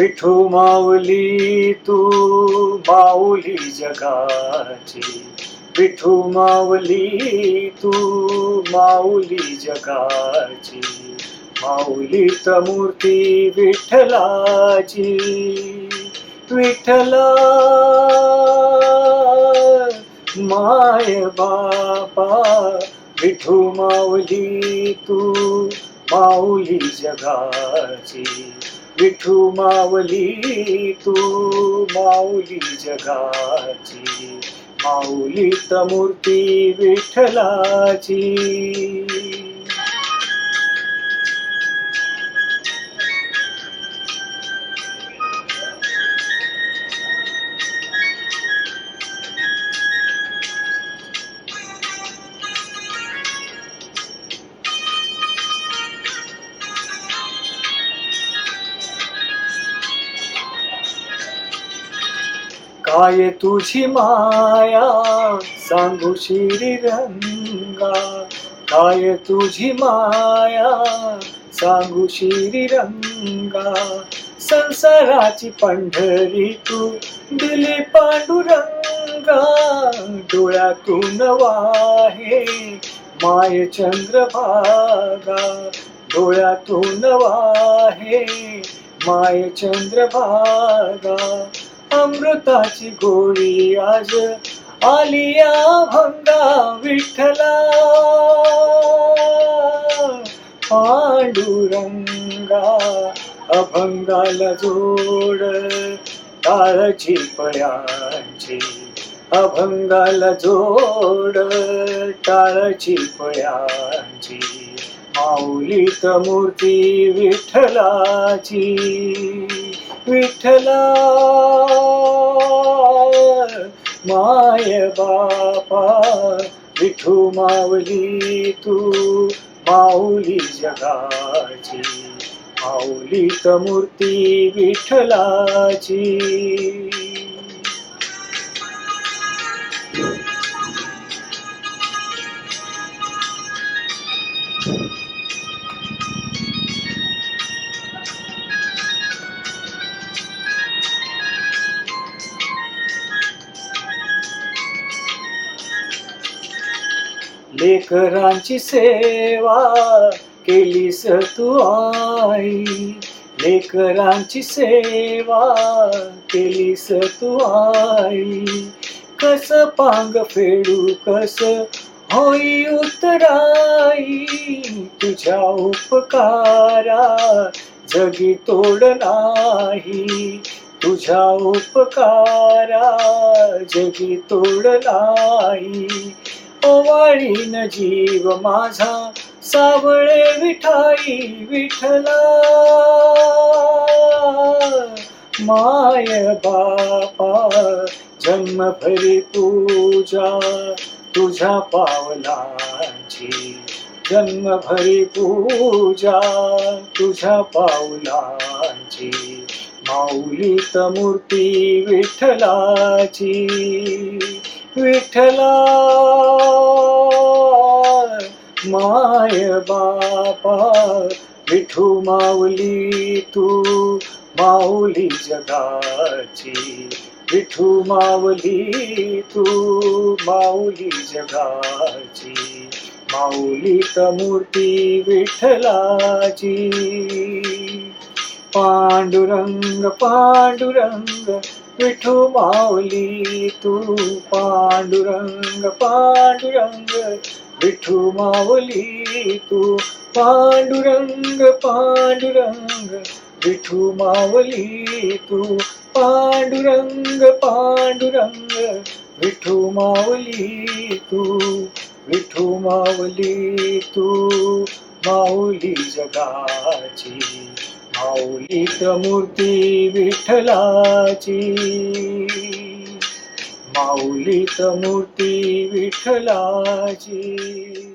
विठू माऊली तू माऊली जगाची, विठू माऊली तू माऊली जगाची, माऊलीत मूर्ती विठ्ठलाची. विठ्ठला माय बापा, विठू माऊली तू माऊली जगाची, विठू माऊली तू माऊली जगाची, माऊलीत मूर्ती विठ्ठलाची. काय तुझी माया सांगू श्रीरंगा, काय तुझी माया सांगू श्रीरंगा, संसाराची पंढरी तू दिली पांडुरंगा, डोळ्यातून वाहे माय चंद्रभागा, डोळ्यातून वाहे माय चंद्रभागा, अमृताची गोळी आज आलिया भंगा, विठ्ठला पांडुरंगा, अभंगाला जोड टाळची पळ्यांची, अभंगाला जोड टाळची पळ्यांची, माऊलीत मूर्ती विठ्ठलाची. विठ्ठला माय बापा, विठू माऊली तू माऊली जगाची, माऊलीत मूर्ती विठ्ठलाची. लेकरांची सेवा केलीस तू आई, लेकरांची सेवा केलीस तू आई, कस पांग फेडू कस होई उतराई, तुझ्या उपकारा जगी तोड नाही, तुझ्या उपकारा जगी तोड नाही, ओवाळीन जीव माझा सावळे विठाई, विठ्ठला माय बापा, जन्मभरी पूजा तुझ्या पावलांची, जन्मभरी पूजा तुझ्या पावलांची, माऊलीत मूर्ती विठ्ठलाची. विठ्ठला माय बापा, विठू माऊली तू माऊली जगाची, विठू माऊली तू माऊली जगाची, माऊलीत मूर्ती विठ्ठलाची. पांडुरंग पांडुरंग विठू माऊली तू, पांडुरंग पांडुरंग विठू माऊली तू, पांडुरंग पांडुरंग विठू माऊली तू, पांडुरंग पांडुरंग विठू माऊली तू, विठू माऊली तू माऊली जगाची, माऊलीत मूर्ती विठ्ठलाची, माऊलीत मूर्ती विठ्ठलाची.